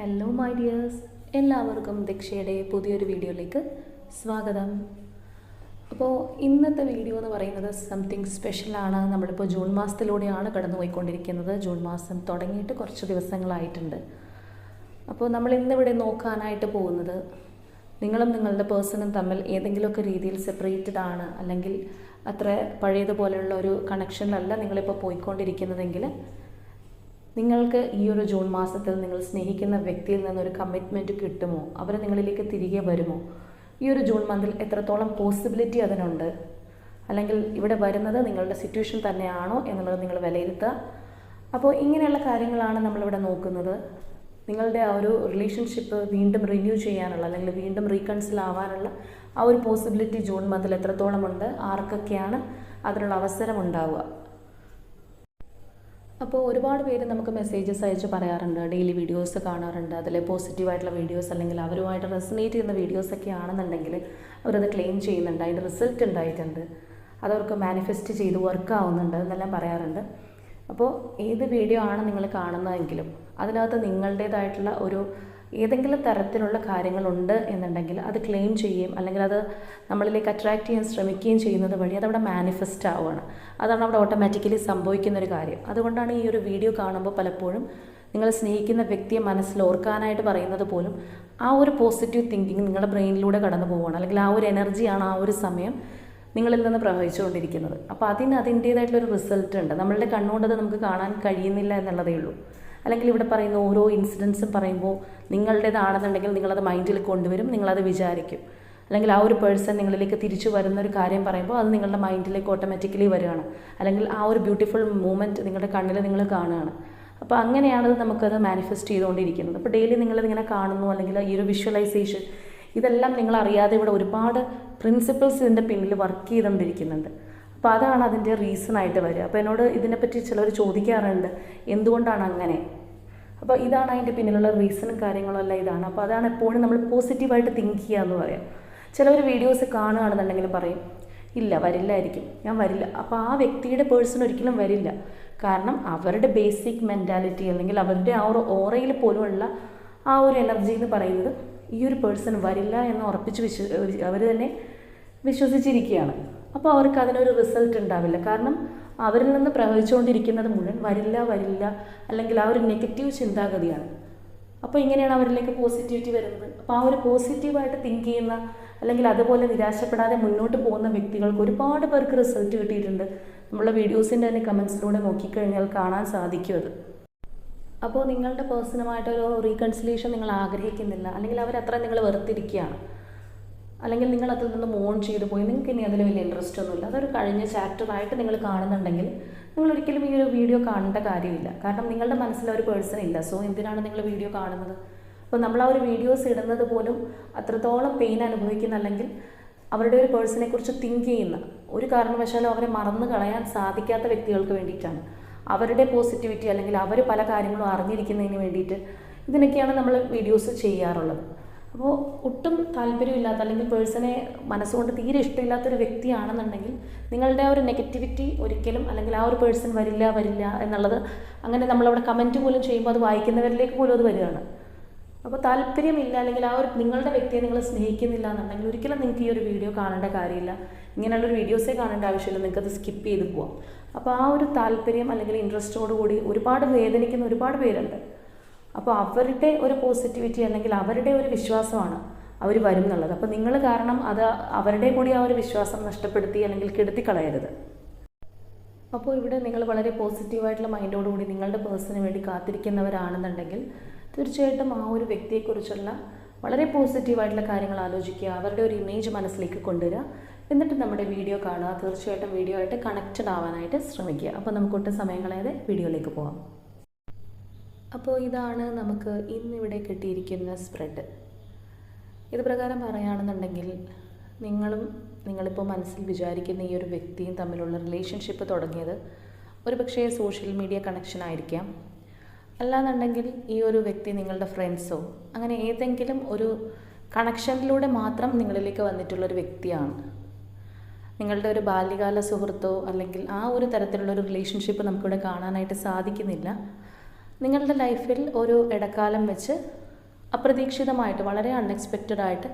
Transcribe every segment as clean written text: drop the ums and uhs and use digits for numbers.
Hello my dears, എല്ലാവർക്കും ദക്ഷയുടെ പുതിയൊരു വീഡിയോയിലേക്ക് സ്വാഗതം. അപ്പോൾ ഇന്നത്തെ വീഡിയോ എന്ന് പറയുന്നത് സംതിങ് സ്പെഷ്യലാണ്. നമ്മളിപ്പോൾ ജൂൺ മാസത്തിലൂടെയാണ് കടന്നു പോയിക്കൊണ്ടിരിക്കുന്നത്. ജൂൺ മാസം തുടങ്ങിയിട്ട് കുറച്ച് ദിവസങ്ങളായിട്ടുണ്ട്. അപ്പോൾ നമ്മൾ ഇന്നിവിടെ നോക്കാനായിട്ട് പോകുന്നത്, നിങ്ങളും നിങ്ങളുടെ പേഴ്സണും തമ്മിൽ ഏതെങ്കിലുമൊക്കെ രീതിയിൽ സെപ്പറേറ്റഡ് ആണ്, അല്ലെങ്കിൽ അത്ര പഴയതുപോലെയുള്ള ഒരു കണക്ഷനിലല്ല നിങ്ങളിപ്പോൾ പോയിക്കൊണ്ടിരിക്കുന്നതെങ്കിൽ നിങ്ങൾക്ക് ഈ ഒരു ജൂൺ മാസത്തിൽ നിങ്ങൾ സ്നേഹിക്കുന്ന വ്യക്തിയിൽ നിന്നൊരു കമ്മിറ്റ്മെൻറ്റ് കിട്ടുമോ? അവർ നിങ്ങളിലേക്ക് തിരികെ വരുമോ? ഈ ഒരു ജൂൺ മന്തിൽ എത്രത്തോളം പോസിബിലിറ്റി അതിനുണ്ട്? അല്ലെങ്കിൽ ഇവിടെ വരുന്നത് നിങ്ങളുടെ സിറ്റുവേഷൻ തന്നെയാണോ എന്നുള്ളത് നിങ്ങൾ വിലയിരുത്തുക. അപ്പോൾ ഇങ്ങനെയുള്ള കാര്യങ്ങളാണ് നമ്മളിവിടെ നോക്കുന്നത്. നിങ്ങളുടെ ആ ഒരു റിലേഷൻഷിപ്പ് വീണ്ടും റിന്യൂ ചെയ്യാനുള്ള, അല്ലെങ്കിൽ വീണ്ടും റീകൺസിൽ ആവാനുള്ള ആ ഒരു പോസിബിലിറ്റി ജൂൺ മന്തിൽ എത്രത്തോളം ഉണ്ട്, ആർക്കൊക്കെയാണ് അതിനുള്ള അവസരം ഉണ്ടാവുക? അപ്പോൾ ഒരുപാട് പേര് നമുക്ക് മെസ്സേജസ് അയച്ച് പറയാറുണ്ട്, ഡെയിലി വീഡിയോസ് കാണാറുണ്ട്, അതിൽ പോസിറ്റീവായിട്ടുള്ള വീഡിയോസ് അല്ലെങ്കിൽ അവരുമായിട്ട് റെസനേറ്റ് ചെയ്യുന്ന വീഡിയോസൊക്കെ ആണെന്നുണ്ടെങ്കിൽ അവരത് ക്ലെയിം ചെയ്യുന്നുണ്ട്, അതിൻ്റെ റിസൾട്ട് ഉണ്ടായിട്ടുണ്ട്, അതവർക്ക് മാനിഫെസ്റ്റ് ചെയ്ത് വർക്ക് ആവുന്നുണ്ട് എന്നെല്ലാം പറയാറുണ്ട്. അപ്പോൾ ഏത് വീഡിയോ ആണ് നിങ്ങൾ കാണുന്നതെങ്കിലും അതിനകത്ത് നിങ്ങളുടേതായിട്ടുള്ള ഒരു ഏതെങ്കിലും തരത്തിലുള്ള കാര്യങ്ങളുണ്ട് എന്നുണ്ടെങ്കിൽ അത് ക്ലെയിം ചെയ്യുകയും അല്ലെങ്കിൽ അത് നമ്മളിലേക്ക് അട്രാക്റ്റ് ചെയ്യാൻ ശ്രമിക്കുകയും ചെയ്യുന്നത് വഴി അതവിടെ മാനിഫെസ്റ്റ് ആവുകയാണ്. അതാണ് അവിടെ ഓട്ടോമാറ്റിക്കലി സംഭവിക്കുന്നൊരു കാര്യം. അതുകൊണ്ടാണ് ഈ ഒരു വീഡിയോ കാണുമ്പോൾ പലപ്പോഴും നിങ്ങൾ സ്നേഹിക്കുന്ന വ്യക്തിയെ മനസ്സിൽ ഓർക്കാനായിട്ട് പറയുന്നത് പോലും ആ ഒരു പോസിറ്റീവ് തിങ്കിങ് നിങ്ങളുടെ ബ്രെയിനിലൂടെ കടന്നു പോവുകയാണ്, അല്ലെങ്കിൽ ആ ഒരു എനർജിയാണ് ആ ഒരു സമയം നിങ്ങളിൽ നിന്ന് പ്രവഹിച്ചുകൊണ്ടിരിക്കുന്നത്. അപ്പോൾ അതിൻ്റേതായിട്ടുള്ളൊരു റിസൾട്ട് ഉണ്ട്. നമ്മളുടെ കണ്ണുകൊണ്ടത് നമുക്ക് കാണാൻ കഴിയുന്നില്ല എന്നുള്ളതേ ഉള്ളൂ. അല്ലെങ്കിൽ ഇവിടെ പറയുന്ന ഓരോ ഇൻസിഡൻസും പറയുമ്പോൾ നിങ്ങളുടേതാണെന്നുണ്ടെങ്കിൽ നിങ്ങളത് മൈൻഡിൽ കൊണ്ടുവരും, നിങ്ങളത് വിചാരിക്കും. അല്ലെങ്കിൽ ആ ഒരു പേഴ്സൺ നിങ്ങളിലേക്ക് തിരിച്ചു വരുന്നൊരു കാര്യം പറയുമ്പോൾ അത് നിങ്ങളുടെ മൈൻഡിലേക്ക് ഓട്ടോമാറ്റിക്കലി വരികയാണ്, അല്ലെങ്കിൽ ആ ഒരു ബ്യൂട്ടിഫുൾ മൂമെൻറ്റ് നിങ്ങളുടെ കണ്ണിൽ നിങ്ങൾ കാണുകയാണ്. അപ്പോൾ അങ്ങനെയാണ് നമുക്കത് മാനിഫെസ്റ്റ് ചെയ്തുകൊണ്ടിരിക്കുന്നത്. അപ്പോൾ ഡെയിലി നിങ്ങളിതിങ്ങനെ കാണുന്നു, അല്ലെങ്കിൽ ഈ ഒരു വിഷ്വലൈസേഷൻ, ഇതെല്ലാം നിങ്ങളറിയാതെ ഇവിടെ ഒരുപാട് പ്രിൻസിപ്പിൾസ് ഇതിൻ്റെ പിന്നിൽ വർക്ക് ചെയ്തുകൊണ്ടിരിക്കുന്നുണ്ട്. അപ്പോൾ അതാണ് അതിൻ്റെ റീസണായിട്ട് വരിക. അപ്പോൾ എന്നോട് ഇതിനെപ്പറ്റി ചിലർ ചോദിക്കാറുണ്ട്, എന്തുകൊണ്ടാണ് അങ്ങനെ? അപ്പോൾ ഇതാണ് അതിൻ്റെ പിന്നിലുള്ള റീസണും കാര്യങ്ങളും എല്ലാം ഇതാണ്. അപ്പോൾ അതാണ് എപ്പോഴും നമ്മൾ പോസിറ്റീവായിട്ട് തിങ്ക് ചെയ്യുക എന്ന് പറയാം. ചിലവർ വീഡിയോസ് കാണുകയാണെന്നുണ്ടെങ്കിലും പറയും, ഇല്ല വരില്ലായിരിക്കും, ഞാൻ വരില്ല. അപ്പോൾ ആ വ്യക്തിയുടെ പേഴ്സൺ ഒരിക്കലും വരില്ല. കാരണം അവരുടെ ബേസിക് മെൻറ്റാലിറ്റി അല്ലെങ്കിൽ അവരുടെ ആ ഒരു ഓറയിൽ പോലുമുള്ള ആ ഒരു എനർജി എന്ന് പറയുന്നത് ഈ ഒരു പേഴ്സൺ വരില്ല എന്ന് ഉറപ്പിച്ച് അവർ തന്നെ വിശ്വസിച്ചിരിക്കുകയാണ്. അപ്പോൾ അവർക്ക് അതിനൊരു റിസൾട്ട് ഉണ്ടാവില്ല. കാരണം അവരിൽ നിന്ന് പ്രവഹിച്ചുകൊണ്ടിരിക്കുന്നത് മുഴുവൻ വരില്ല, അല്ലെങ്കിൽ ആ ഒരു നെഗറ്റീവ് ചിന്താഗതിയാണ്. അപ്പോൾ ഇങ്ങനെയാണ് അവരിലേക്ക് പോസിറ്റിവിറ്റി വരുന്നത്. അപ്പോൾ ആ ഒരു പോസിറ്റീവായിട്ട് തിങ്ക് ചെയ്യുന്ന, അല്ലെങ്കിൽ അതുപോലെ നിരാശപ്പെടാതെ മുന്നോട്ട് പോകുന്ന വ്യക്തികൾക്ക് ഒരുപാട് പേർക്ക് റിസൾട്ട് കിട്ടിയിട്ടുണ്ട്. നമ്മളെ വീഡിയോസിൻ്റെ തന്നെ കമൻസിലൂടെ നോക്കിക്കഴിഞ്ഞാൽ കാണാൻ സാധിക്കും അത്. അപ്പോൾ നിങ്ങളുടെ പേഴ്സണുമായിട്ടൊരു റീകൺസിലേഷൻ നിങ്ങൾ ആഗ്രഹിക്കുന്നില്ല, അല്ലെങ്കിൽ അവരത്ര നിങ്ങൾ വെറുത്തിരിക്കുകയാണ്, അല്ലെങ്കിൽ നിങ്ങൾ അതിൽ നിന്ന് മോൺ ചെയ്തു പോയി, നിങ്ങൾക്ക് ഇനി അതിൽ വലിയ ഇൻട്രസ്റ്റ് ഒന്നുമില്ല, അതൊരു കഴിഞ്ഞ ചാപ്റ്ററായിട്ട് നിങ്ങൾ കാണുന്നുണ്ടെങ്കിൽ നിങ്ങൾ ഒരിക്കലും ഈ ഒരു വീഡിയോ കാണേണ്ട കാര്യമില്ല. കാരണം നിങ്ങളുടെ മനസ്സിൽ ഒരു പേഴ്സൺ ഇല്ല. സോ എന്തിനാണ് നിങ്ങൾ വീഡിയോ കാണുന്നത്? അപ്പോൾ നമ്മൾ ആ ഒരു വീഡിയോസ് ഇടുന്നത് പോലും അത്രത്തോളം പെയിൻ അനുഭവിക്കുന്ന, അല്ലെങ്കിൽ അവരുടെ ഒരു പേഴ്സണെ കുറിച്ച് തിങ്ക് ചെയ്യുന്ന, ഒരു കാരണവശാലും അവരെ മറന്നു കളയാൻ സാധിക്കാത്ത വ്യക്തികൾക്ക് വേണ്ടിയിട്ടാണ്. അവരുടെ പോസിറ്റിവിറ്റി അല്ലെങ്കിൽ അവർ പല കാര്യങ്ങളും അറിഞ്ഞിരിക്കുന്നതിന് വേണ്ടിയിട്ട് ഇതിനൊക്കെയാണ് നമ്മൾ വീഡിയോസ് ചെയ്യാറുള്ളത്. അപ്പോൾ ഒട്ടും താല്പര്യമില്ലാത്ത, അല്ലെങ്കിൽ പേഴ്സണെ മനസ്സുകൊണ്ട് തീരെ ഇഷ്ടമില്ലാത്തൊരു വ്യക്തിയാണെന്നുണ്ടെങ്കിൽ നിങ്ങളുടെ ആ ഒരു നെഗറ്റിവിറ്റി ഒരിക്കലും, അല്ലെങ്കിൽ ആ ഒരു പേഴ്സൺ വരില്ല എന്നുള്ളത് അങ്ങനെ നമ്മളവിടെ കമൻറ്റ് പോലും ചെയ്യുമ്പോൾ അത് വായിക്കുന്നവരിലേക്ക് പോലും അത് വരികയാണ്. അപ്പോൾ താല്പര്യമില്ല, അല്ലെങ്കിൽ ആ ഒരു നിങ്ങളുടെ വ്യക്തിയെ നിങ്ങൾ സ്നേഹിക്കുന്നില്ല എന്നുണ്ടെങ്കിൽ ഒരിക്കലും നിങ്ങൾക്ക് ഈ ഒരു വീഡിയോ കാണേണ്ട കാര്യമില്ല. ഇങ്ങനെയുള്ളൊരു വീഡിയോസേ കാണേണ്ട ആവശ്യമില്ല, നിങ്ങൾക്കത് സ്കിപ്പ് ചെയ്ത് പോവാം. അപ്പോൾ ആ ഒരു താല്പര്യം അല്ലെങ്കിൽ ഇൻട്രസ്റ്റോടുകൂടി ഒരുപാട് വേദനിക്കുന്ന ഒരുപാട് പേരുണ്ട്. അപ്പോൾ അവരുടെ ഒരു പോസിറ്റിവിറ്റി അല്ലെങ്കിൽ അവരുടെ ഒരു വിശ്വാസമാണ് അവർ വരും എന്നുള്ളത്. അപ്പോൾ നിങ്ങൾ കാരണം അത് അവരുടെ കൂടി ആ ഒരു വിശ്വാസം നഷ്ടപ്പെടുത്തി അല്ലെങ്കിൽ കെടുത്തി കളയരുത്. അപ്പോൾ ഇവിടെ നിങ്ങൾ വളരെ പോസിറ്റീവായിട്ടുള്ള മൈൻഡോടുകൂടി നിങ്ങളുടെ പേഴ്സണിന് വേണ്ടി കാത്തിരിക്കുന്നവരാണെന്നുണ്ടെങ്കിൽ തീർച്ചയായിട്ടും ആ ഒരു വ്യക്തിയെക്കുറിച്ചുള്ള വളരെ പോസിറ്റീവായിട്ടുള്ള കാര്യങ്ങൾ ആലോചിക്കുക, അവരുടെ ഒരു ഇമേജ് മനസ്സിലേക്ക് കൊണ്ടുവരിക, എന്നിട്ട് നമ്മുടെ വീഡിയോ കാണുക. തീർച്ചയായിട്ടും വീഡിയോ ആയിട്ട് കണക്റ്റഡ് ആവാനായിട്ട് ശ്രമിക്കുക. അപ്പോൾ നമുക്കൊട്ട് സമയം കളയാതെ വീഡിയോയിലേക്ക് പോകാം. അപ്പോൾ ഇതാണ് നമുക്ക് ഇന്നിവിടെ കിട്ടിയിരിക്കുന്ന സ്പ്രെഡ്. ഇത് പ്രകാരം പറയുകയാണെന്നുണ്ടെങ്കിൽ നിങ്ങളിപ്പോൾ മനസ്സിൽ വിചാരിക്കുന്ന ഈ ഒരു വ്യക്തിയും തമ്മിലുള്ള റിലേഷൻഷിപ്പ് തുടങ്ങിയത് ഒരുപക്ഷേ സോഷ്യൽ മീഡിയ കണക്ഷൻ ആയിരിക്കാം. അല്ലാന്നുണ്ടെങ്കിൽ ഈ ഒരു വ്യക്തി നിങ്ങളുടെ ഫ്രണ്ട്സോ അങ്ങനെ ഏതെങ്കിലും ഒരു കണക്ഷനിലൂടെ മാത്രം നിങ്ങളിലേക്ക് വന്നിട്ടുള്ളൊരു വ്യക്തിയാണ്. നിങ്ങളുടെ ഒരു ബാല്യകാല സുഹൃത്തോ അല്ലെങ്കിൽ ആ ഒരു തരത്തിലുള്ളൊരു റിലേഷൻഷിപ്പ് നമുക്കിവിടെ കാണാനായിട്ട് സാധിക്കുന്നില്ല. നിങ്ങളുടെ ലൈഫിൽ ഒരു ഇടക്കാലം വെച്ച് അപ്രതീക്ഷിതമായിട്ട് വളരെ അൺഎക്സ്പെക്റ്റഡായിട്ട്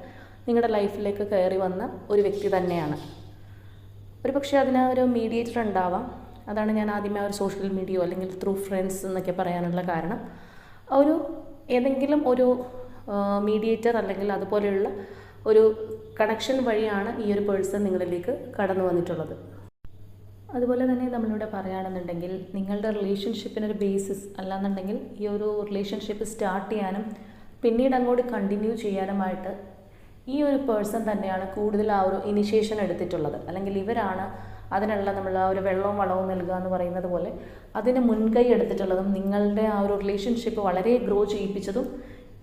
നിങ്ങളുടെ ലൈഫിലേക്ക് കയറി വന്ന ഒരു വ്യക്തി തന്നെയാണ്. ഒരു പക്ഷേ അതിന് ഒരു മീഡിയേറ്റർ ഉണ്ടാവാം. അതാണ് ഞാൻ ആദ്യമേ ഒരു സോഷ്യൽ മീഡിയയോ അല്ലെങ്കിൽ ത്രൂ ഫ്രണ്ട്സ് എന്നൊക്കെ പറയാനുള്ള കാരണം. ഒരു ഏതെങ്കിലും ഒരു മീഡിയേറ്റർ അല്ലെങ്കിൽ അതുപോലെയുള്ള ഒരു കണക്ഷൻ വഴിയാണ് ഈ ഒരു പേഴ്സൺ നിങ്ങളിലേക്ക് കടന്നു വന്നിട്ടുള്ളത്. അതുപോലെ തന്നെ നമ്മളിവിടെ പറയുകയാണെന്നുണ്ടെങ്കിൽ നിങ്ങളുടെ റിലേഷൻഷിപ്പിനൊരു ബേസിസ് അല്ലാന്നുണ്ടെങ്കിൽ ഈ ഒരു റിലേഷൻഷിപ്പ് സ്റ്റാർട്ട് ചെയ്യാനും പിന്നീട് അങ്ങോട്ട് കണ്ടിന്യൂ ചെയ്യാനുമായിട്ട് ഈ ഒരു പേഴ്സൺ തന്നെയാണ് കൂടുതൽ ആ ഒരു ഇനിഷ്യേഷൻ എടുത്തിട്ടുള്ളത്. അല്ലെങ്കിൽ ഇവരാണ് അതിനുള്ള നമ്മൾ ആ ഒരു വെള്ളവും വളവും നൽകുക എന്ന് പറയുന്നത് പോലെ അതിന് മുൻകൈ എടുത്തിട്ടുള്ളതും നിങ്ങളുടെ ആ ഒരു റിലേഷൻഷിപ്പ് വളരെ ഗ്രോ ചെയ്യിപ്പിച്ചതും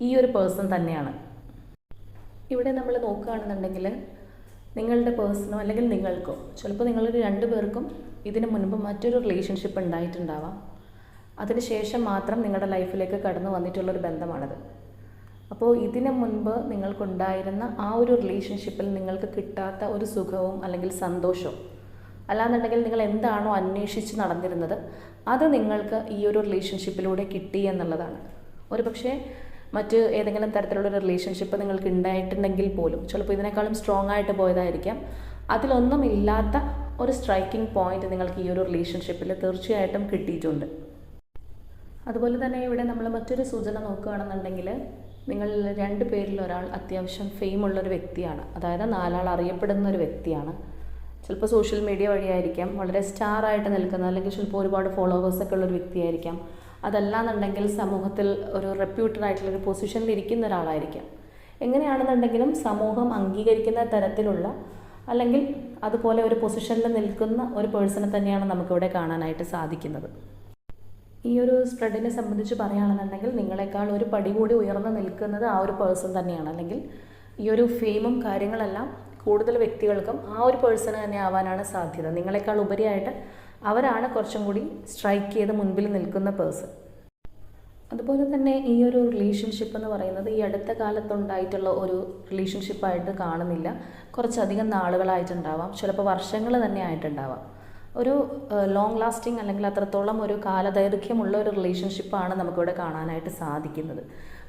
ഈ ഒരു പേഴ്സൺ തന്നെയാണ്. ഇവിടെ നമ്മൾ നോക്കുകയാണെന്നുണ്ടെങ്കിൽ നിങ്ങളുടെ പേഴ്സണോ അല്ലെങ്കിൽ നിങ്ങൾക്കോ ചിലപ്പോൾ നിങ്ങളൊരു 2 പേർക്കും ഇതിന് മുൻപ് മറ്റൊരു റിലേഷൻഷിപ്പ് ഉണ്ടായിട്ടുണ്ടാവാം. അതിനുശേഷം മാത്രം നിങ്ങളുടെ ലൈഫിലേക്ക് കടന്നു വന്നിട്ടുള്ളൊരു ബന്ധമാണത്. അപ്പോൾ ഇതിന് മുൻപ് നിങ്ങൾക്കുണ്ടായിരുന്ന ആ ഒരു റിലേഷൻഷിപ്പിൽ നിങ്ങൾക്ക് കിട്ടാത്ത ഒരു സുഖവും അല്ലെങ്കിൽ സന്തോഷവും അല്ലാന്നുണ്ടെങ്കിൽ നിങ്ങൾ എന്താണോ അന്വേഷിച്ച് നടന്നിരുന്നത് അത് നിങ്ങൾക്ക് ഈ ഒരു റിലേഷൻഷിപ്പിലൂടെ കിട്ടി എന്നുള്ളതാണ്. ഒരു പക്ഷേ മറ്റ് ഏതെങ്കിലും തരത്തിലുള്ളൊരു റിലേഷൻഷിപ്പ് നിങ്ങൾക്ക് ഉണ്ടായിട്ടുണ്ടെങ്കിൽ പോലും ചിലപ്പോൾ ഇതിനേക്കാളും സ്ട്രോങ് ആയിട്ട് പോയതായിരിക്കാം. അതിലൊന്നും ഇല്ലാത്ത ഒരു സ്ട്രൈക്കിംഗ് പോയിന്റ് നിങ്ങൾക്ക് ഈ ഒരു റിലേഷൻഷിപ്പിൽ തീർച്ചയായിട്ടും കിട്ടിയിട്ടുണ്ട്. അതുപോലെ തന്നെ ഇവിടെ നമ്മൾ മറ്റൊരു സൂചന നോക്കുകയാണെന്നുണ്ടെങ്കിൽ നിങ്ങൾ 2 പേരിൽ ഒരാൾ അത്യാവശ്യം ഫെയിമുള്ളൊരു വ്യക്തിയാണ്. അതായത് 4 ആൾ അറിയപ്പെടുന്ന ഒരു വ്യക്തിയാണ്. ചിലപ്പോൾ സോഷ്യൽ മീഡിയ വഴിയായിരിക്കാം, വളരെ സ്റ്റാറായിട്ട് നിൽക്കുന്ന അല്ലെങ്കിൽ ചിലപ്പോൾ ഒരുപാട് ഫോളോവേഴ്സൊക്കെ ഉള്ളൊരു വ്യക്തിയായിരിക്കാം. അതല്ലാന്നുണ്ടെങ്കിൽ സമൂഹത്തിൽ ഒരു റെപ്യൂട്ടഡ് ആയിട്ടുള്ളൊരു പൊസിഷനിൽ ഇരിക്കുന്ന ഒരാളായിരിക്കാം. എങ്ങനെയാണെന്നുണ്ടെങ്കിലും സമൂഹം അംഗീകരിക്കുന്ന തരത്തിലുള്ള അല്ലെങ്കിൽ അതുപോലെ ഒരു പൊസിഷനിൽ നിൽക്കുന്ന ഒരു പേഴ്സണെ തന്നെയാണ് നമുക്കിവിടെ കാണാനായിട്ട് സാധിക്കുന്നത്. ഈ ഒരു സ്പ്രെഡിനെ സംബന്ധിച്ച് പറയുകയാണെന്നുണ്ടെങ്കിൽ നിങ്ങളെക്കാൾ ഒരു പടി കൂടി ഉയർന്നു നിൽക്കുന്നത് ആ ഒരു പേഴ്സൺ തന്നെയാണ്. അല്ലെങ്കിൽ ഈ ഒരു ഫെയിമും കാര്യങ്ങളെല്ലാം കൂടുതൽ വ്യക്തികൾക്കും ആ ഒരു പേഴ്സണ് തന്നെ ആവാനാണ് സാധ്യത. നിങ്ങളെക്കാൾ ഉപരിയായിട്ട് അവരാണ് കുറച്ചും കൂടി സ്ട്രൈക്ക് ചെയ്ത് മുൻപിൽ നിൽക്കുന്ന പേഴ്സൺ. അതുപോലെ തന്നെ ഈ ഒരു റിലേഷൻഷിപ്പ് എന്ന് പറയുന്നത് ഈ അടുത്ത കാലത്തുണ്ടായിട്ടുള്ള ഒരു റിലേഷൻഷിപ്പായിട്ട് കാണുന്നില്ല. കുറച്ചധികം നാളുകളായിട്ടുണ്ടാവാം, ചിലപ്പോൾ വർഷങ്ങൾ തന്നെ ആയിട്ടുണ്ടാവാം. ഒരു ലോങ് ലാസ്റ്റിംഗ് അല്ലെങ്കിൽ അത്രത്തോളം ഒരു കാലദൈർഘ്യമുള്ള ഒരു റിലേഷൻഷിപ്പാണ് നമുക്കിവിടെ കാണാനായിട്ട് സാധിക്കുന്നത്.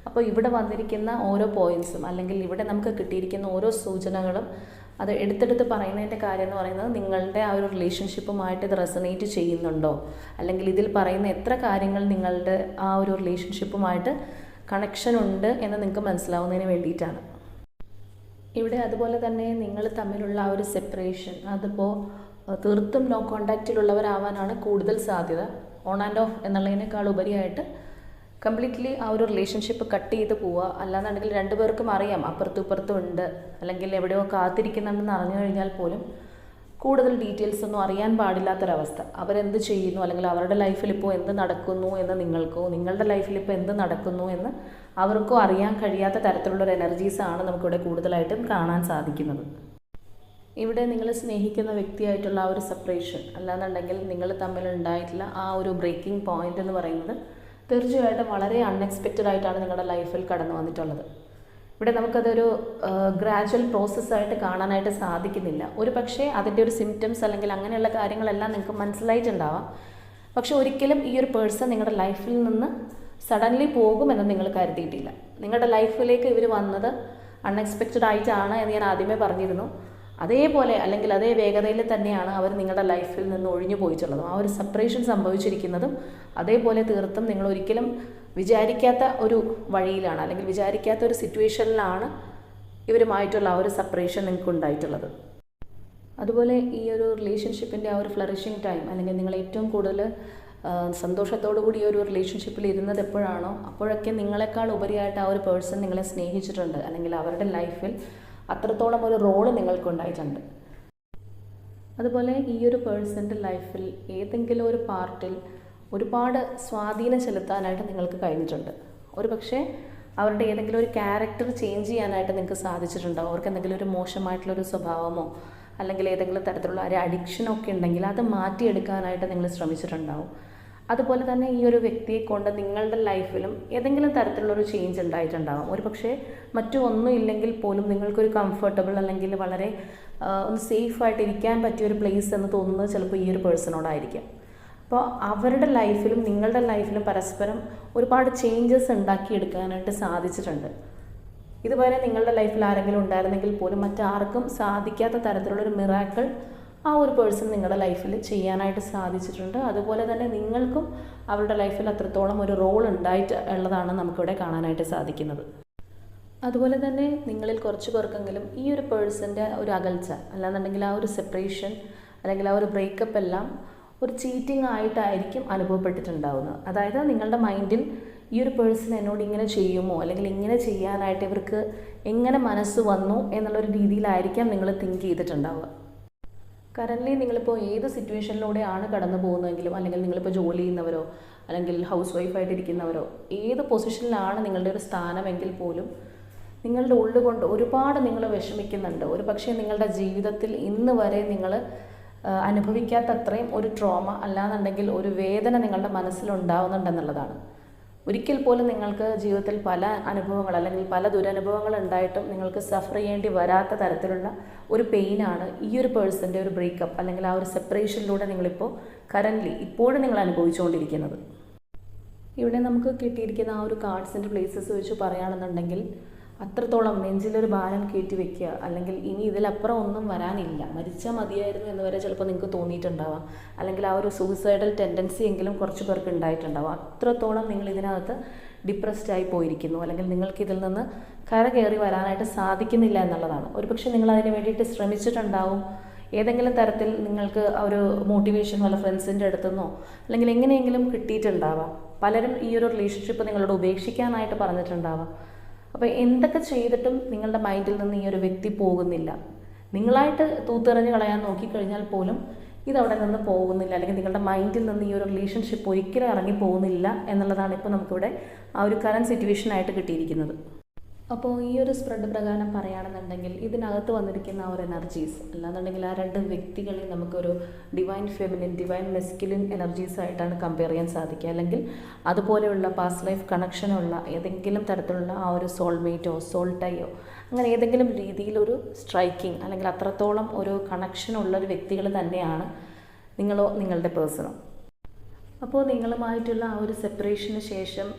അപ്പോൾ ഇവിടെ വന്നിരിക്കുന്ന ഓരോ പോയിൻറ്റ്സും അല്ലെങ്കിൽ ഇവിടെ നമുക്ക് കിട്ടിയിരിക്കുന്ന ഓരോ സൂചനകളും അത് എടുത്തെടുത്ത് പറയുന്നതിൻ്റെ കാര്യം എന്ന് പറയുന്നത് നിങ്ങളുടെ ആ ഒരു റിലേഷൻഷിപ്പുമായിട്ട് ഇത് റെസണേറ്റ് ചെയ്യുന്നുണ്ടോ, അല്ലെങ്കിൽ ഇതിൽ പറയുന്ന എത്ര കാര്യങ്ങൾ നിങ്ങളുടെ ആ ഒരു റിലേഷൻഷിപ്പുമായിട്ട് കണക്ഷൻ ഉണ്ട് എന്ന് നിങ്ങൾക്ക് മനസ്സിലാവുന്നതിന് വേണ്ടിയിട്ടാണ്. ഇവിടെ അതുപോലെ തന്നെ നിങ്ങൾ തമ്മിലുള്ള ആ ഒരു സെപ്പറേഷൻ അതിപ്പോൾ തീർത്തും നോ കോണ്ടാക്റ്റിലുള്ളവരാവാനാണ് കൂടുതൽ സാധ്യത. ഓൺ ആൻഡ് ഓഫ് എന്നുള്ളതിനേക്കാൾ ഉപരിയായിട്ട് കംപ്ലീറ്റ്ലി ആ ഒരു റിലേഷൻഷിപ്പ് കട്ട് ചെയ്ത് പോവുക. അല്ലാന്നുണ്ടെങ്കിൽ 2 പേർക്കും അറിയാം അപ്പുറത്തും ഇപ്പുറത്തും ഉണ്ട് അല്ലെങ്കിൽ എവിടെയോ കാത്തിരിക്കുന്നുണ്ടെന്ന് അറിഞ്ഞു കഴിഞ്ഞാൽ പോലും കൂടുതൽ ഡീറ്റെയിൽസ് ഒന്നും അറിയാൻ പാടില്ലാത്തൊരവസ്ഥ. അവരെന്ത് ചെയ്യുന്നു അല്ലെങ്കിൽ അവരുടെ ലൈഫിൽ ഇപ്പോൾ എന്ത് നടക്കുന്നു എന്ന് നിങ്ങൾക്കോ നിങ്ങളുടെ ലൈഫിൽ ഇപ്പോൾ എന്ത് നടക്കുന്നു എന്ന് അവർക്കോ അറിയാൻ കഴിയാത്ത തരത്തിലുള്ളൊരു എനർജീസാണ് നമുക്കിവിടെ കൂടുതലായിട്ടും കാണാൻ സാധിക്കുന്നത്. ഇവിടെ നിങ്ങൾ സ്നേഹിക്കുന്ന വ്യക്തിയായിട്ടുള്ള ആ ഒരു സെപ്പറേഷൻ അല്ലാന്നുണ്ടെങ്കിൽ നിങ്ങൾ തമ്മിലുണ്ടായിട്ടുള്ള ആ ഒരു ബ്രേക്കിംഗ് പോയിന്റ് എന്ന് പറയുന്നത് തീർച്ചയായിട്ടും വളരെ അൺഎക്സ്പെക്റ്റഡ് ആയിട്ടാണ് നിങ്ങളുടെ ലൈഫിൽ കടന്നു വന്നിട്ടുള്ളത്. ഇവിടെ നമുക്കതൊരു ഗ്രാജുവൽ പ്രോസസ്സായിട്ട് കാണാനായിട്ട് സാധിക്കുന്നില്ല. ഒരു പക്ഷേ അതിൻ്റെ ഒരു സിംറ്റംസ് അല്ലെങ്കിൽ അങ്ങനെയുള്ള കാര്യങ്ങളെല്ലാം നിങ്ങൾക്ക് മനസ്സിലായിട്ടുണ്ടാവാം. പക്ഷെ ഒരിക്കലും ഈ ഒരു പേഴ്സൺ നിങ്ങളുടെ ലൈഫിൽ നിന്ന് സഡൻലി പോകുമെന്ന് നിങ്ങൾ കരുതിയിട്ടില്ല. നിങ്ങളുടെ ലൈഫിലേക്ക് ഇവർ വന്നത് അൺഎക്സ്പെക്റ്റഡ് ആയിട്ടാണ് എന്ന് ഞാൻ ആദ്യമേ പറഞ്ഞിരുന്നു. അതേപോലെ അല്ലെങ്കിൽ അതേ വേഗതയിൽ തന്നെയാണ് അവർ നിങ്ങളുടെ ലൈഫിൽ നിന്ന് ഒഴിഞ്ഞു പോയിട്ടുള്ളതും. ആ ഒരു സെപ്പറേഷൻ സംഭവിച്ചിരിക്കുന്നതും അതേപോലെ തീർത്തും നിങ്ങൾ ഒരിക്കലും വിചാരിക്കാത്ത ഒരു വഴിയിലാണ് അല്ലെങ്കിൽ വിചാരിക്കാത്ത ഒരു സിറ്റുവേഷനിലാണ് ഇവരുമായിട്ടുള്ള ആ ഒരു സെപ്പറേഷൻ നിങ്ങൾക്ക് ഉണ്ടായിട്ടുള്ളത്. അതുപോലെ ഈ ഒരു റിലേഷൻഷിപ്പിൻ്റെ ആ ഒരു ഫ്ലറിഷിങ് ടൈം അല്ലെങ്കിൽ നിങ്ങൾ ഏറ്റവും കൂടുതൽ സന്തോഷത്തോടു കൂടി ഈ ഒരു റിലേഷൻഷിപ്പിൽ ഇരുന്നത് എപ്പോഴാണോ അപ്പോഴൊക്കെ നിങ്ങളെക്കാൾ ഉപരിയായിട്ട് ആ ഒരു പേഴ്സൺ നിങ്ങളെ സ്നേഹിച്ചിട്ടുണ്ട് അല്ലെങ്കിൽ അവരുടെ ലൈഫിൽ അത്രത്തോളം ഒരു റോള് നിങ്ങൾക്കുണ്ടായിട്ടുണ്ട്. അതുപോലെ ഈ ഒരു പേഴ്സൻ്റെ ലൈഫിൽ ഏതെങ്കിലും ഒരു പാർട്ടിൽ ഒരുപാട് സ്വാധീനം ചെലുത്താനായിട്ട് നിങ്ങൾക്ക് കഴിഞ്ഞിട്ടുണ്ട്. ഒരു പക്ഷേ അവരുടെ ഏതെങ്കിലും ഒരു ക്യാരക്ടർ ചേഞ്ച് ചെയ്യാനായിട്ട് നിങ്ങൾക്ക് സാധിച്ചിട്ടുണ്ടാവും. അവർക്ക് എന്തെങ്കിലും ഒരു മോശമായിട്ടുള്ളൊരു സ്വഭാവമോ അല്ലെങ്കിൽ ഏതെങ്കിലും തരത്തിലുള്ള ഒരു അഡിക്ഷനൊക്കെ ഉണ്ടെങ്കിൽ അത് മാറ്റിയെടുക്കാനായിട്ട് നിങ്ങൾ ശ്രമിച്ചിട്ടുണ്ടാവും. അതുപോലെ തന്നെ ഈ ഒരു വ്യക്തിയെ കൊണ്ട് നിങ്ങളുടെ ലൈഫിലും ഏതെങ്കിലും തരത്തിലുള്ളൊരു ചേഞ്ച് ഉണ്ടായിട്ടുണ്ടാകും. ഒരു പക്ഷേ ഒന്നും ഇല്ലെങ്കിൽ പോലും നിങ്ങൾക്കൊരു കംഫർട്ടബിൾ അല്ലെങ്കിൽ വളരെ ഒന്ന് സേഫായിട്ട് ഇരിക്കാൻ പറ്റിയൊരു പ്ലേസ് എന്ന് തോന്നുന്നത് ചിലപ്പോൾ ഈ ഒരു പേഴ്സണോടായിരിക്കാം. അപ്പോൾ അവരുടെ ലൈഫിലും നിങ്ങളുടെ ലൈഫിലും പരസ്പരം ഒരുപാട് ചേഞ്ചസ് ഉണ്ടാക്കിയെടുക്കാനായിട്ട് സാധിച്ചിട്ടുണ്ട്. ഇതുവരെ നിങ്ങളുടെ ലൈഫിൽ ആരെങ്കിലും ഉണ്ടായിരുന്നെങ്കിൽ പോലും മറ്റാർക്കും സാധിക്കാത്ത തരത്തിലുള്ളൊരു മിറാക്കിൾ ആ ഒരു പേഴ്സൺ നിങ്ങളുടെ ലൈഫിൽ ചെയ്യാനായിട്ട് സാധിച്ചിട്ടുണ്ട്. അതുപോലെ തന്നെ നിങ്ങൾക്കും അവരുടെ ലൈഫിൽ അത്രത്തോളം ഒരു റോൾ ഉള്ളതാണ് നമുക്കിവിടെ കാണാനായിട്ട് സാധിക്കുന്നത്. അതുപോലെ തന്നെ നിങ്ങളിൽ കുറച്ച് പേർക്കെങ്കിലും ഈ ഒരു പേഴ്സൻ്റെ ഒരു അകൽച്ച, അല്ലാന്നുണ്ടെങ്കിൽ ആ ഒരു സെപ്പറേഷൻ അല്ലെങ്കിൽ ആ ഒരു ബ്രേക്കപ്പ് എല്ലാം ഒരു ചീറ്റിംഗ് ആയിട്ടായിരിക്കും അനുഭവപ്പെട്ടിട്ടുണ്ടാവുന്നത്. അതായത് നിങ്ങളുടെ മൈൻഡിൽ ഈ ഒരു പേഴ്സൺ എന്നോട് ഇങ്ങനെ ചെയ്യുമോ, അല്ലെങ്കിൽ ഇങ്ങനെ ചെയ്യാനായിട്ട് ഇവർക്ക് എങ്ങനെ മനസ്സ് വന്നു എന്നുള്ളൊരു രീതിയിലായിരിക്കാം നിങ്ങൾ തിങ്ക് ചെയ്തിട്ടുണ്ടാവുക. കറൻ്റ്ലി നിങ്ങളിപ്പോൾ ഏത് സിറ്റുവേഷനിലൂടെയാണ് കടന്നു പോകുന്നതെങ്കിലും, അല്ലെങ്കിൽ നിങ്ങളിപ്പോൾ ജോലി ചെയ്യുന്നവരോ അല്ലെങ്കിൽ ഹൗസ് വൈഫായിട്ടിരിക്കുന്നവരോ ഏത് പൊസിഷനിലാണ് നിങ്ങളുടെ ഒരു സ്ഥാനമെങ്കിൽ പോലും നിങ്ങളുടെ ഉള്ളുകൊണ്ട് ഒരുപാട് നിങ്ങൾ വിഷമിക്കുന്നുണ്ട്. ഒരു പക്ഷേ നിങ്ങളുടെ ജീവിതത്തിൽ ഇന്ന് വരെ നിങ്ങൾ അനുഭവിക്കാത്ത അത്രയും ഒരു ട്രോമ അല്ലാന്നുണ്ടെങ്കിൽ ഒരു വേദന നിങ്ങളുടെ മനസ്സിലുണ്ടാവുന്നുണ്ടെന്നുള്ളതാണ്. ഒരിക്കൽ പോലും നിങ്ങൾക്ക് ജീവിതത്തിൽ പല അനുഭവങ്ങൾ അല്ലെങ്കിൽ പല ദുരനുഭവങ്ങൾ ഉണ്ടായിട്ടും നിങ്ങൾക്ക് സഫർ ചെയ്യേണ്ടി വരാത്ത തരത്തിലുള്ള ഒരു പെയിനാണ് ഈ ഒരു പേഴ്സൻ്റെ ഒരു ബ്രേക്കപ്പ് അല്ലെങ്കിൽ ആ ഒരു സെപ്പറേഷനിലൂടെ നിങ്ങളിപ്പോൾ കറൻ്റ്ലി ഇപ്പോഴും നിങ്ങൾ അനുഭവിച്ചുകൊണ്ടിരിക്കുന്നത്. ഇവിടെ നമുക്ക് കിട്ടിയിരിക്കുന്ന ആ ഒരു കാർഡ്സിൻ്റെ പ്ലേസസ് വെച്ച് പറയുകയാണെന്നുണ്ടെങ്കിൽ അത്രത്തോളം നെഞ്ചിലൊരു ഭാരം കയറ്റി വെക്കുക, അല്ലെങ്കിൽ ഇനി ഇതിലപ്പുറം ഒന്നും വരാനില്ല, മരിച്ചാൽ മതിയായിരുന്നു എന്ന് വരെ ചിലപ്പോൾ നിങ്ങൾക്ക് തോന്നിയിട്ടുണ്ടാവാം. അല്ലെങ്കിൽ ആ ഒരു സൂയിസൈഡൽ ടെൻഡൻസി എങ്കിലും കുറച്ച് പേർക്ക് ഉണ്ടായിട്ടുണ്ടാവാം. അത്രത്തോളം നിങ്ങൾ ഇതിനകത്ത് ഡിപ്രസ്ഡ് ആയി പോയിരിക്കുന്നു, അല്ലെങ്കിൽ നിങ്ങൾക്ക് ഇതിൽ നിന്ന് കരകയറി വരാനായിട്ട് സാധിക്കുന്നില്ല എന്നുള്ളതാണ്. ഒരുപക്ഷെ നിങ്ങൾ അതിന് വേണ്ടിയിട്ട് ശ്രമിച്ചിട്ടുണ്ടാവും. ഏതെങ്കിലും തരത്തിൽ നിങ്ങൾക്ക് ഒരു മോട്ടിവേഷൻ വല്ല ഫ്രണ്ട്സിൻ്റെ അടുത്തുനിന്നോ അല്ലെങ്കിൽ എങ്ങനെയെങ്കിലും കിട്ടിയിട്ടുണ്ടാവാം. പലരും ഈ ഒരു റിലേഷൻഷിപ്പ് നിങ്ങളോട് ഉപേക്ഷിക്കാനായിട്ട് പറഞ്ഞിട്ടുണ്ടാവാം. അപ്പോൾ എന്തൊക്കെ ചെയ്തിട്ടും നിങ്ങളുടെ മൈൻഡിൽ നിന്ന് ഈ ഒരു വ്യക്തി പോകുന്നില്ല. നിങ്ങളായിട്ട് തൂത്തെറിഞ്ഞ് കളയാൻ നോക്കിക്കഴിഞ്ഞാൽ പോലും ഇതവിടെ നിന്ന് പോകുന്നില്ല, അല്ലെങ്കിൽ നിങ്ങളുടെ മൈൻഡിൽ നിന്ന് ഈ ഒരു റിലേഷൻഷിപ്പ് ഒരിക്കലും ഇറങ്ങി പോകുന്നില്ല എന്നുള്ളതാണ് ഇപ്പോൾ നമുക്കിവിടെ ആ ഒരു കറൻറ്റ് സിറ്റുവേഷനായിട്ട് കിട്ടിയിരിക്കുന്നത്. അപ്പോൾ ഈ ഒരു സ്പ്രെഡ് പ്രകാരം പറയുകയാണെന്നുണ്ടെങ്കിൽ ഇതിനകത്ത് വന്നിരിക്കുന്ന ആ ഒരു എനർജീസ് അല്ലാന്നുണ്ടെങ്കിൽ ആ രണ്ട് വ്യക്തികളെ നമുക്കൊരു divine feminine, divine masculine energies ആയിട്ടാണ് കമ്പയർ ചെയ്യാൻ സാധിക്കുക. അല്ലെങ്കിൽ അതുപോലെയുള്ള പാസ്റ്റ് ലൈഫ് കണക്ഷനുള്ള ഏതെങ്കിലും തരത്തിലുള്ള ആ ഒരു സോൾമേറ്റോ സോൾട്ടയോ അങ്ങനെ ഏതെങ്കിലും രീതിയിലൊരു സ്ട്രൈക്കിംഗ് അല്ലെങ്കിൽ അത്രത്തോളം ഒരു കണക്ഷനുള്ളൊരു വ്യക്തികൾ തന്നെയാണ് നിങ്ങളോ നിങ്ങളുടെ പേഴ്സണോ. അപ്പോൾ നിങ്ങളുമായിട്ടുള്ള ആ ഒരു സെപ്പറേഷന് ശേഷം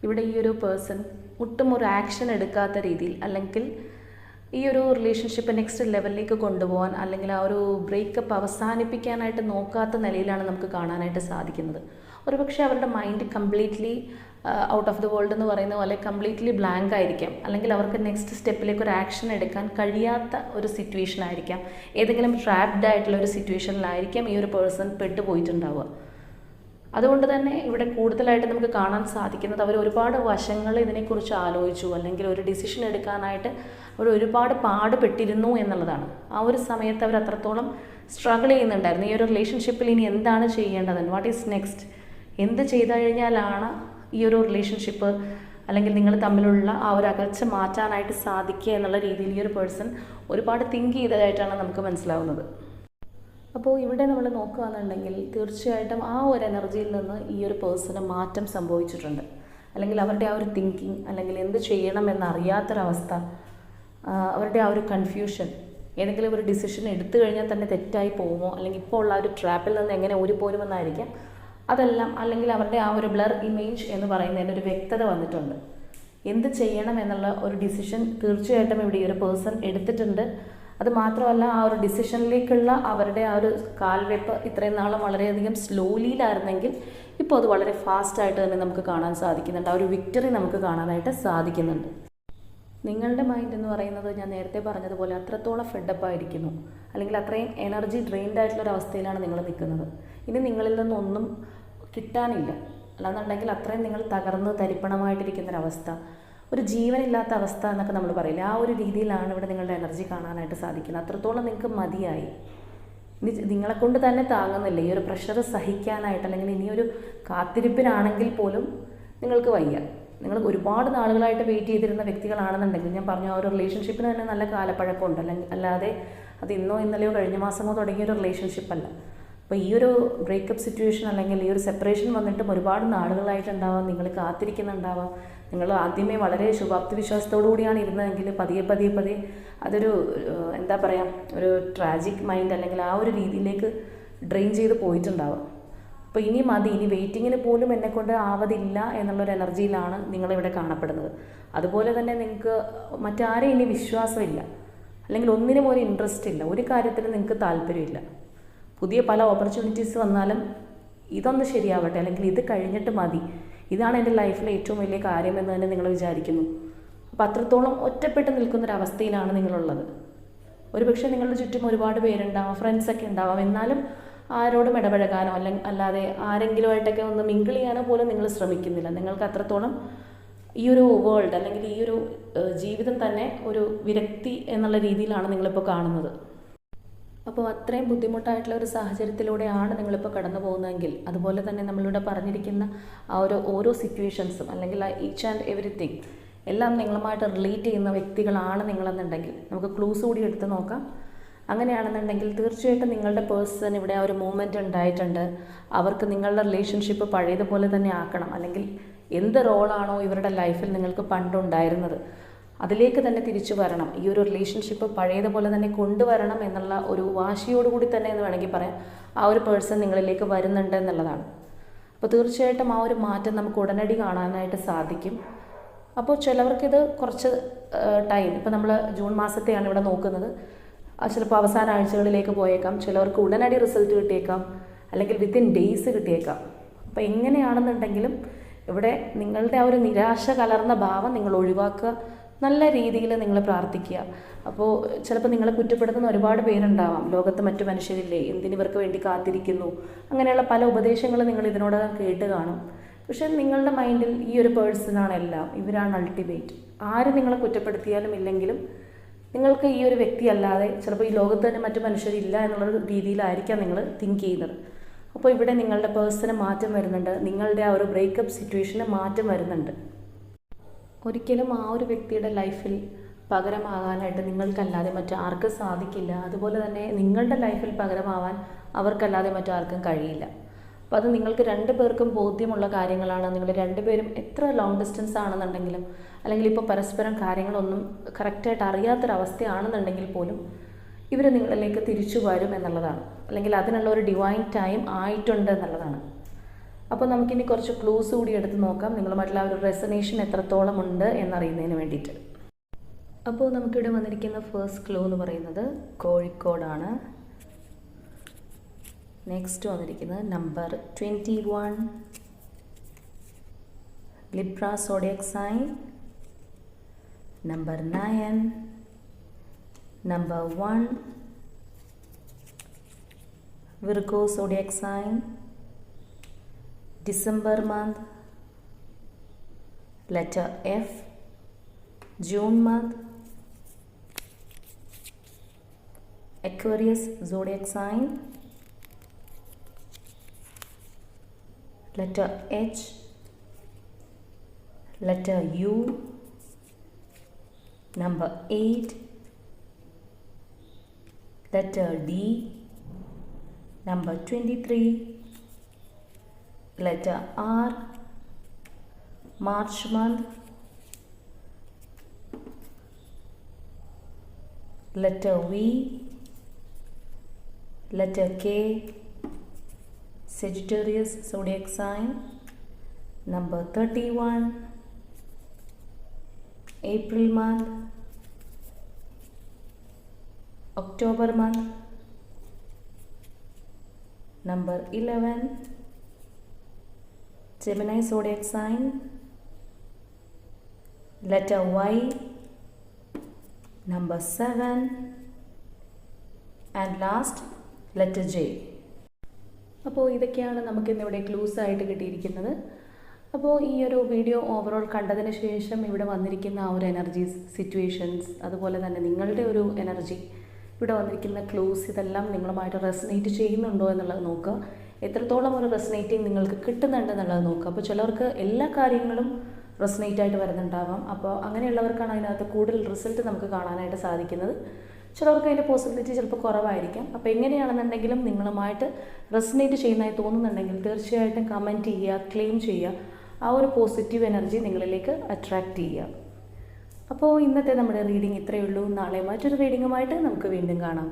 ഇവിടെ ഈ ഒരു പേഴ്സൺ ഒട്ടും ഒരു ആക്ഷൻ എടുക്കാത്ത രീതിയിൽ, അല്ലെങ്കിൽ ഈ ഒരു റിലേഷൻഷിപ്പ് നെക്സ്റ്റ് ലെവലിലേക്ക് കൊണ്ടുപോകാൻ അല്ലെങ്കിൽ ആ ഒരു ബ്രേക്കപ്പ് അവസാനിപ്പിക്കാനായിട്ട് നോക്കാത്ത നിലയിലാണ് നമുക്ക് കാണാനായിട്ട് സാധിക്കുന്നത്. ഒരുപക്ഷെ അവരുടെ mind completely out of the world എന്ന് പറയുന്ന പോലെ കംപ്ലീറ്റ്ലി ബ്ലാങ്ക് ആയിരിക്കാം, അല്ലെങ്കിൽ അവർക്ക് നെക്സ്റ്റ് സ്റ്റെപ്പിലേക്ക് ഒരു ആക്ഷൻ എടുക്കാൻ കഴിയാത്ത ഒരു സിറ്റുവേഷൻ ആയിരിക്കാം. ഏതെങ്കിലും ട്രാപ്ഡ് ആയിട്ടുള്ള ഒരു സിറ്റുവേഷനിലായിരിക്കാം ഈ ഒരു പേഴ്സൺ പെട്ടുപോയിട്ടുണ്ടാവുക. അതുകൊണ്ട് തന്നെ ഇവിടെ കൂടുതലായിട്ട് നമുക്ക് കാണാൻ സാധിക്കുന്നത് അവർ ഒരുപാട് വശങ്ങൾ ഇതിനെക്കുറിച്ച് ആലോചിച്ചു, അല്ലെങ്കിൽ ഒരു ഡിസിഷൻ എടുക്കാനായിട്ട് അവർ ഒരുപാട് പാടുപെട്ടിരുന്നു എന്നുള്ളതാണ്. ആ ഒരു സമയത്ത് അവർ അത്രത്തോളം സ്ട്രഗിൾ ചെയ്യുന്നുണ്ടായിരുന്നു. ഈ ഒരു റിലേഷൻഷിപ്പിൽ ഇനി എന്താണ് ചെയ്യേണ്ടതെന്ന്, വാട്ട് ഈസ് നെക്സ്റ്റ്, എന്ത് ചെയ്തു കഴിഞ്ഞാലാണ് ഈ ഒരു റിലേഷൻഷിപ്പ് അല്ലെങ്കിൽ നിങ്ങൾ തമ്മിലുള്ള ആ ഒരു അകൽച്ച മാറ്റാനായിട്ട് സാധിക്കുക എന്നുള്ള രീതിയിൽ ഈ ഒരു പേഴ്സൺ ഒരുപാട് തിങ്ക് ചെയ്തതായിട്ടാണ് നമുക്ക് മനസ്സിലാവുന്നത്. അപ്പോൾ ഇവിടെ നമ്മൾ നോക്കുകയാണെന്നുണ്ടെങ്കിൽ തീർച്ചയായിട്ടും ആ ഒരു എനർജിയിൽ നിന്ന് ഈ ഒരു പേഴ്സണ് മാറ്റം സംഭവിച്ചിട്ടുണ്ട്. അല്ലെങ്കിൽ അവരുടെ ആ ഒരു തിങ്കിങ്, അല്ലെങ്കിൽ എന്ത് ചെയ്യണമെന്നറിയാത്തൊരവസ്ഥ, അവരുടെ ആ ഒരു കൺഫ്യൂഷൻ, ഏതെങ്കിലും ഒരു ഡിസിഷൻ എടുത്തു കഴിഞ്ഞാൽ തന്നെ തെറ്റായി പോകുമോ, അല്ലെങ്കിൽ ഇപ്പോൾ ഉള്ള ആ ഒരു ട്രാപ്പിൽ നിന്ന് എങ്ങനെ ഊരിപ്പോരുമെന്നായിരിക്കാം അതെല്ലാം. അല്ലെങ്കിൽ അവരുടെ ആ ഒരു ബ്ലർ ഇമേജ് എന്ന് പറയുന്നതിന് ഒരു വ്യക്തത വന്നിട്ടുണ്ട്. എന്ത് ചെയ്യണം എന്നുള്ള ഒരു ഡിസിഷൻ തീർച്ചയായിട്ടും ഇവിടെ ഈ ഒരു പേഴ്സൺ എടുത്തിട്ടുണ്ട്. അത് മാത്രമല്ല ആ ഒരു ഡിസിഷനിലേക്കുള്ള അവരുടെ ആ ഒരു കാൽവെപ്പ് ഇത്രയും നാളും വളരെയധികം സ്ലോലിയിലായിരുന്നെങ്കിൽ ഇപ്പോൾ അത് വളരെ ഫാസ്റ്റായിട്ട് തന്നെ നമുക്ക് കാണാൻ സാധിക്കുന്നുണ്ട്. ആ ഒരു വിക്ടറി നമുക്ക് കാണാനായിട്ട് സാധിക്കുന്നുണ്ട്. നിങ്ങളുടെ മൈൻഡ് എന്ന് പറയുന്നത് ഞാൻ നേരത്തെ പറഞ്ഞതുപോലെ അത്രത്തോളം ഫെഡപ്പായിരിക്കുന്നു, അല്ലെങ്കിൽ അത്രയും എനർജി ഡ്രെയിൻഡ് ആയിട്ടുള്ളൊരവസ്ഥയിലാണ് നിങ്ങൾ നിൽക്കുന്നത്. ഇനി നിങ്ങളിൽ നിന്നൊന്നും കിട്ടാനില്ല, അല്ലാന്നുണ്ടെങ്കിൽ അത്രയും നിങ്ങൾ തകർന്ന് തരിപ്പണമായിട്ടിരിക്കുന്നൊരവസ്ഥ, ഒരു ജീവനില്ലാത്ത അവസ്ഥ എന്നൊക്കെ നമ്മൾ പറയില്ല, ആ ഒരു രീതിയിലാണ് ഇവിടെ നിങ്ങളുടെ എനർജി കാണാനായിട്ട് സാധിക്കുന്നത്. അത്രത്തോളം നിങ്ങൾക്ക് മതിയായി, ഇനി നിങ്ങളെക്കൊണ്ട് തന്നെ താങ്ങുന്നില്ല ഈ ഒരു പ്രഷർ സഹിക്കാനായിട്ട്, അല്ലെങ്കിൽ ഇനിയൊരു കാത്തിരിപ്പിനാണെങ്കിൽ പോലും നിങ്ങൾക്ക് വയ്യ. നിങ്ങൾ ഒരുപാട് നാളുകളായിട്ട് വെയിറ്റ് ചെയ്തിരുന്ന വ്യക്തികളാണെന്നുണ്ടെങ്കിൽ, ഞാൻ പറഞ്ഞു ആ ഒരു റിലേഷൻഷിപ്പിന് തന്നെ നല്ല കാലപ്പഴക്കമുണ്ട്, അല്ലാതെ അത് ഇന്നോ ഇന്നലെയോ കഴിഞ്ഞ മാസമോ തുടങ്ങിയ ഒരു റിലേഷൻഷിപ്പല്ല. അപ്പോൾ ഈ ഒരു ബ്രേക്കപ്പ് സിറ്റുവേഷൻ അല്ലെങ്കിൽ ഈ ഒരു സെപ്പറേഷൻ വന്നിട്ടും ഒരുപാട് നാളുകളായിട്ടുണ്ടാവാം, നിങ്ങൾ കാത്തിരിക്കുന്നുണ്ടാവാം. നിങ്ങൾ ആദ്യമേ വളരെ ശുഭാപ്തി വിശ്വാസത്തോടു കൂടിയാണ് ഇരുന്നതെങ്കിൽ പതിയെ അതൊരു എന്താ പറയുക, ഒരു ട്രാജിക് മൈൻഡ് അല്ലെങ്കിൽ ആ ഒരു രീതിയിലേക്ക് ഡ്രെയിൻ ചെയ്ത് പോയിട്ടുണ്ടാവാം. അപ്പോൾ ഇനി മതി, ഇനി വെയിറ്റിങ്ങിന് പോലും എന്നെക്കൊണ്ട് ആവതില്ല എന്നുള്ളൊരു എനർജിയിലാണ് നിങ്ങളിവിടെ കാണപ്പെടുന്നത്. അതുപോലെ തന്നെ നിങ്ങൾക്ക് മറ്റാരെയും ഇനി വിശ്വാസമില്ല, അല്ലെങ്കിൽ ഒന്നിനും ഒരു ഇൻട്രസ്റ്റ് ഇല്ല, ഒരു കാര്യത്തിലും നിങ്ങൾക്ക് താല്പര്യമില്ല. പുതിയ പല ഓപ്പർച്യൂണിറ്റീസ് വന്നാലും ഇതൊന്ന് ശരിയാവട്ടെ, അല്ലെങ്കിൽ ഇത് കഴിഞ്ഞിട്ട് മതി, ഇതാണ് എൻ്റെ ലൈഫിലെ ഏറ്റവും വലിയ കാര്യമെന്ന് തന്നെ നിങ്ങൾ വിചാരിക്കുന്നു. അപ്പോൾ അത്രത്തോളം ഒറ്റപ്പെട്ട് നിൽക്കുന്നൊരവസ്ഥയിലാണ് നിങ്ങളുള്ളത്. ഒരുപക്ഷെ നിങ്ങളുടെ ചുറ്റും ഒരുപാട് പേരുണ്ടാവാം, ഫ്രണ്ട്സൊക്കെ ഉണ്ടാവാം, എന്നാലും ആരോടും ഇടപഴകാനോ അല്ലാതെ ആരെങ്കിലുമായിട്ടൊക്കെ ഒന്ന് മിങ്കിൾ ചെയ്യാനോ പോലും നിങ്ങൾ ശ്രമിക്കുന്നില്ല. നിങ്ങൾക്ക് അത്രത്തോളം ഈ ഒരു വേൾഡ് അല്ലെങ്കിൽ ഈ ഒരു ജീവിതം തന്നെ ഒരു വിരക്തി എന്നുള്ള രീതിയിലാണ് നിങ്ങളിപ്പോൾ കാണുന്നത്. അപ്പോൾ അത്രയും ബുദ്ധിമുട്ടായിട്ടുള്ള ഒരു സാഹചര്യത്തിലൂടെയാണ് നിങ്ങളിപ്പോൾ കടന്നു പോകുന്നതെങ്കിൽ, അതുപോലെ തന്നെ നമ്മളിവിടെ പറഞ്ഞിരിക്കുന്ന ആ ഓരോ സിറ്റുവേഷൻസും അല്ലെങ്കിൽ ഈച്ച് ആൻഡ് എവറിത്തിങ് എല്ലാം നിങ്ങളുമായിട്ട് റിലേറ്റ് ചെയ്യുന്ന വ്യക്തികളാണ് നിങ്ങളെന്നുണ്ടെങ്കിൽ നമുക്ക് ക്ലൂസ് കൂടി എടുത്ത് നോക്കാം. അങ്ങനെയാണെന്നുണ്ടെങ്കിൽ തീർച്ചയായിട്ടും നിങ്ങളുടെ പേഴ്സൺ ഇവിടെ ആ ഒരു മൂവ്മെൻറ്റ് ഉണ്ടായിട്ടുണ്ട്. അവർക്ക് നിങ്ങളുടെ റിലേഷൻഷിപ്പ് പഴയതുപോലെ തന്നെ ആക്കണം, അല്ലെങ്കിൽ എന്ത് റോളാണോ ഇവരുടെ ലൈഫിൽ നിങ്ങൾക്ക് പണ്ടുണ്ടായിരുന്നത് അതിലേക്ക് തന്നെ തിരിച്ചു വരണം, ഈ ഒരു റിലേഷൻഷിപ്പ് പഴയതുപോലെ തന്നെ കൊണ്ടുവരണം എന്നുള്ള ഒരു വാശിയോടുകൂടി തന്നെ എന്ന് വേണമെങ്കിൽ പറയാം ആ ഒരു പേഴ്സൺ നിങ്ങളിലേക്ക് വരുന്നുണ്ട് എന്നുള്ളതാണ്. അപ്പോൾ തീർച്ചയായിട്ടും ആ ഒരു മാറ്റം നമുക്ക് ഉടനടി കാണാനായിട്ട് സാധിക്കും. അപ്പോൾ ചിലവർക്കിത് കുറച്ച് ടൈം, ഇപ്പോൾ നമ്മൾ ജൂൺ മാസത്തെയാണ് ഇവിടെ നോക്കുന്നത്, ചിലപ്പോൾ അവസാന ആഴ്ചകളിലേക്ക് പോയേക്കാം, ചിലവർക്ക് ഉടനടി റിസൾട്ട് കിട്ടിയേക്കാം, അല്ലെങ്കിൽ വിത്തിൻ ഡേയ്സ് കിട്ടിയേക്കാം. അപ്പോൾ എങ്ങനെയാണെന്നുണ്ടെങ്കിലും ഇവിടെ നിങ്ങളുടെ ആ ഒരു നിരാശ കലർന്ന ഭാവം നിങ്ങൾ ഒഴിവാക്കുക, നല്ല രീതിയിൽ നിങ്ങൾ പ്രാർത്ഥിക്കുക. അപ്പോൾ ചിലപ്പോൾ നിങ്ങളെ കുറ്റപ്പെടുത്തുന്ന ഒരുപാട് പേരുണ്ടാവാം, ലോകത്ത് മറ്റു മനുഷ്യരില്ലേ, എന്തിനിവർക്ക് വേണ്ടി കാത്തിരിക്കുന്നു, അങ്ങനെയുള്ള പല ഉപദേശങ്ങൾ നിങ്ങൾ ഇതിനോടകം കേട്ട് കാണും. പക്ഷേ നിങ്ങളുടെ മൈൻഡിൽ ഈ ഒരു പേഴ്സണാണ് എല്ലാം, ഇവരാണ് അൾട്ടിമേറ്റ്. ആര് നിങ്ങളെ കുറ്റപ്പെടുത്തിയാലും ഇല്ലെങ്കിലും നിങ്ങൾക്ക് ഈ ഒരു വ്യക്തി അല്ലാതെ ചിലപ്പോൾ ഈ ലോകത്ത് തന്നെ മറ്റു മനുഷ്യരില്ല എന്നുള്ള രീതിയിലായിരിക്കാം നിങ്ങൾ തിങ്ക് ചെയ്യുന്നത്. അപ്പോൾ ഇവിടെ നിങ്ങളുടെ പേഴ്സണ് മാറ്റം വരുന്നുണ്ട്, നിങ്ങളുടെ ആ ഒരു ബ്രേക്കപ്പ് സിറ്റുവേഷന് മാറ്റം വരുന്നുണ്ട്. ഒരിക്കലും ആ ഒരു വ്യക്തിയുടെ ലൈഫിൽ പകരമാകാനായിട്ട് നിങ്ങൾക്കല്ലാതെ മറ്റാർക്കും സാധിക്കില്ല. അതുപോലെ തന്നെ നിങ്ങളുടെ ലൈഫിൽ പകരമാവാൻ അവർക്കല്ലാതെ മറ്റാർക്കും കഴിയില്ല. അപ്പോൾ അത് നിങ്ങൾക്ക് രണ്ടു പേർക്കും ബോധ്യമുള്ള കാര്യങ്ങളാണ്. നിങ്ങൾ രണ്ടുപേരും എത്ര ലോങ് ഡിസ്റ്റൻസ് ആണെന്നുണ്ടെങ്കിലും, അല്ലെങ്കിൽ ഇപ്പോൾ പരസ്പരം കാര്യങ്ങളൊന്നും കറക്റ്റായിട്ട് അറിയാത്തൊരവസ്ഥയാണെന്നുണ്ടെങ്കിൽ പോലും ഇവർ നിങ്ങളിലേക്ക് തിരിച്ചു വരും എന്നുള്ളതാണ്, അല്ലെങ്കിൽ അതിനുള്ള ഒരു ഡിവൈൻ ടൈം ആയിട്ടുണ്ട് എന്നുള്ളതാണ്. അപ്പോൾ നമുക്കിനി കുറച്ച് ക്ലൂസ് കൂടി എടുത്ത് നോക്കാം, നിങ്ങളുമായിട്ടുള്ള ആ ഒരു റെസനേഷൻ എത്രത്തോളം ഉണ്ട് എന്നറിയുന്നതിന് വേണ്ടിയിട്ട്. അപ്പോൾ നമുക്കിവിടെ വന്നിരിക്കുന്ന ഫസ്റ്റ് ക്ലൂ എന്ന് പറയുന്നത് കോഴിക്കോടാണ്. നെക്സ്റ്റ് വന്നിരിക്കുന്നത് number 21, Libra zodiac sign. Number 9, number 1, Virgo zodiac sign. December month, letter F. June month, Aquarius zodiac sign, letter H, letter U, number 8, letter D, number 23, letter R, March month, letter V, letter K, Sagittarius zodiac sign, number 31, April month, October month, number 11, Gemini zodiac sign, letter Y, number 7, and last letter J. അപ്പോൾ ഇതൊക്കെയാണ് നമുക്കിന്നിവിടെ clues ആയിട്ട് കിട്ടിയിരിക്കുന്നത്. അപ്പോൾ ഈ ഒരു video overall കണ്ടതിന് ശേഷം ഇവിടെ വന്നിരിക്കുന്ന ആ ഒരു എനർജീസ്, സിറ്റുവേഷൻസ്, അതുപോലെ തന്നെ നിങ്ങളുടെ ഒരു എനർജി, ഇവിടെ വന്നിരിക്കുന്ന ക്ലൂസ്, ഇതെല്ലാം നിങ്ങളുമായിട്ട് റെസനേറ്റ് ചെയ്യുന്നുണ്ടോ എന്നുള്ളത് നോക്കുക. എത്രത്തോളം ഒരു റെസനേറ്റിംഗ് നിങ്ങൾക്ക് കിട്ടുന്നുണ്ട് എന്നുള്ളത് നോക്കുക. അപ്പോൾ ചിലർക്ക് എല്ലാ കാര്യങ്ങളും റെസനേറ്റ് ആയിട്ട് വരുന്നുണ്ടാവാം. അപ്പോൾ അങ്ങനെയുള്ളവർക്കാണ് അതിനകത്ത് കൂടുതൽ റിസൾട്ട് നമുക്ക് കാണാനായിട്ട് സാധിക്കുന്നത്. ചിലർക്ക് അതിൻ്റെ പോസിബിലിറ്റി ചിലപ്പോൾ കുറവായിരിക്കാം. അപ്പോൾ എങ്ങനെയാണെന്നുണ്ടെങ്കിലും നിങ്ങളുമായിട്ട് റെസനേറ്റ് ചെയ്യുന്നതായി തോന്നുന്നുണ്ടെങ്കിൽ തീർച്ചയായിട്ടും കമൻറ്റ് ചെയ്യുക, ക്ലെയിം ചെയ്യുക, ആ ഒരു പോസിറ്റീവ് എനർജി നിങ്ങളിലേക്ക് അട്രാക്റ്റ് ചെയ്യുക. അപ്പോൾ ഇന്നത്തെ നമ്മുടെ റീഡിംഗ് ഇത്രയേ ഉള്ളൂ. നാളെ മറ്റൊരു റീഡിങ്ങുമായിട്ട് നമുക്ക് വീണ്ടും കാണാം.